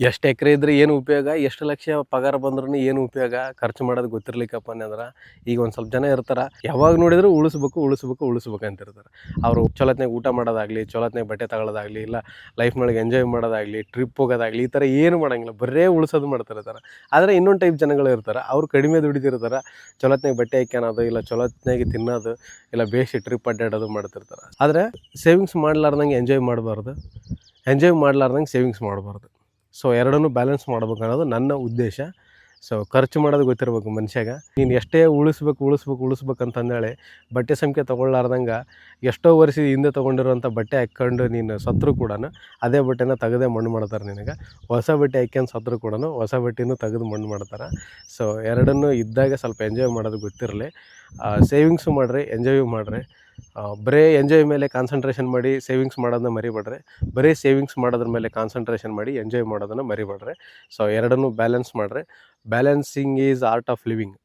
ಎಷ್ಟು ಎಕರೆ ಇದ್ರೆ ಏನು ಉಪಯೋಗ, ಎಷ್ಟು ಲಕ್ಷ ಪಗಾರ ಬಂದ್ರೂ ಏನು ಉಪಯೋಗ, ಖರ್ಚು ಮಾಡೋದು ಗೊತ್ತಿರ್ಲಿಕ್ಕಪ್ಪ ಅಂದ್ರೆ ಈಗ ಒಂದು ಸ್ವಲ್ಪ ಜನ ಇರ್ತಾರೆ, ಯಾವಾಗ ನೋಡಿದ್ರು ಉಳಿಸ್ಬೇಕು ಉಳಿಸ್ಬೇಕು ಉಳಿಸ್ಬೇಕು ಅಂತಿರ್ತಾರೆ. ಅವರು ಚೊಲತ್ನಾಗ ಊಟ ಮಾಡೋದಾಗಲಿ, ಚೊಲತ್ನಾಗ ಬಟ್ಟೆ ತಗೊಳ್ಳೋದಾಗಲಿ, ಇಲ್ಲ ಲೈಫ್ನೊಳಗೆ ಎಂಜಾಯ್ ಮಾಡೋದಾಗಲಿ, ಟ್ರಿಪ್ ಹೋಗೋದಾಗಲಿ, ಈ ಥರ ಏನು ಮಾಡೋಂಗಿಲ್ಲ, ಬರೇ ಉಳಿಸೋದು ಮಾಡ್ತಿರ್ತಾರೆ. ಆದರೆ ಇನ್ನೊಂದು ಟೈಪ್ ಜನಗಳು ಇರ್ತಾರೆ, ಅವ್ರು ಕಡಿಮೆ ದುಡಿದಿರ್ತಾರೆ, ಚೊಲತ್ನಾಗ ಬಟ್ಟೆ ಹಾಕ್ಯಣೋದು, ಇಲ್ಲ ಚೊಲತ್ನಾಗ ತಿನ್ನೋದು, ಇಲ್ಲ ಬೇಸಿ ಟ್ರಿಪ್ ಅಡ್ಡಾಡೋದು ಮಾಡ್ತಿರ್ತಾರೆ. ಆದರೆ ಸೇವಿಂಗ್ಸ್ ಮಾಡಲಾರ್ದಂಗೆ ಎಂಜಾಯ್ ಮಾಡಬಾರ್ದು, ಎಂಜಾಯ್ ಮಾಡಲಾರ್ದಂಗೆ ಸೇವಿಂಗ್ಸ್ ಮಾಡಬಾರ್ದು. ಸೊ ಎರಡನ್ನೂ ಬ್ಯಾಲೆನ್ಸ್ ಮಾಡ್ಬೇಕು ಅನ್ನೋದು ನನ್ನ ಉದ್ದೇಶ. ಸೊ ಖರ್ಚು ಮಾಡೋದು ಗೊತ್ತಿರ್ಬೇಕು ಮನುಷ್ಯಾಗ. ನೀನು ಎಷ್ಟೇ ಉಳಿಸ್ಬೇಕು ಅಂತಂದೇಳಿ ಬಟ್ಟೆ ಸಂಖ್ಯೆ ತೊಗೊಳ್ಳಾರ್ದಂಗೆ ಎಷ್ಟೋ ವರ್ಷದ ಹಿಂದೆ ತೊಗೊಂಡಿರೋಂಥ ಬಟ್ಟೆ ಹಾಕ್ಕೊಂಡು ನೀನು ಸತ್ರು ಕೂಡ ಅದೇ ಬಟ್ಟೆನ ತೆಗೆದೇ ಮಣ್ಣು ಮಾಡ್ತಾರೆ ನಿನಗೆ. ಹೊಸ ಬಟ್ಟೆ ಹಾಕ್ಯಂಡು ಸತ್ರು ಕೂಡ ಹೊಸ ಬಟ್ಟೆನೂ ತೆಗೆದು ಮಣ್ಣು ಮಾಡ್ತಾರೆ. ಸೊ ಎರಡನ್ನೂ ಇದ್ದಾಗ ಸ್ವಲ್ಪ ಎಂಜಾಯ್ ಮಾಡೋದು ಗೊತ್ತಿರಲಿ. ಸೇವಿಂಗ್ಸು ಮಾಡಿರಿ, ಎಂಜಾಯು ಮಾಡಿರಿ. ಬರೀ ಎಂಜಾಯ್ ಮೇಲೆ ಕಾನ್ಸಂಟ್ರೇಷನ್ ಮಾಡಿ ಸೇವಿಂಗ್ಸ್ ಮಾಡೋದನ್ನ ಮರಿಬೇಡ್ರಿ. ಬರೀ ಸೇವಿಂಗ್ಸ್ ಮಾಡೋದ್ರ ಮೇಲೆ ಕಾನ್ಸಂಟ್ರೇಷನ್ ಮಾಡಿ ಎಂಜಾಯ್ ಮಾಡೋದನ್ನು ಮರಿಬೇಡ್ರಿ. ಸೊ ಎರಡನ್ನೂ ಬ್ಯಾಲೆನ್ಸ್ ಮಾಡಿರಿ. Balancing is art of living.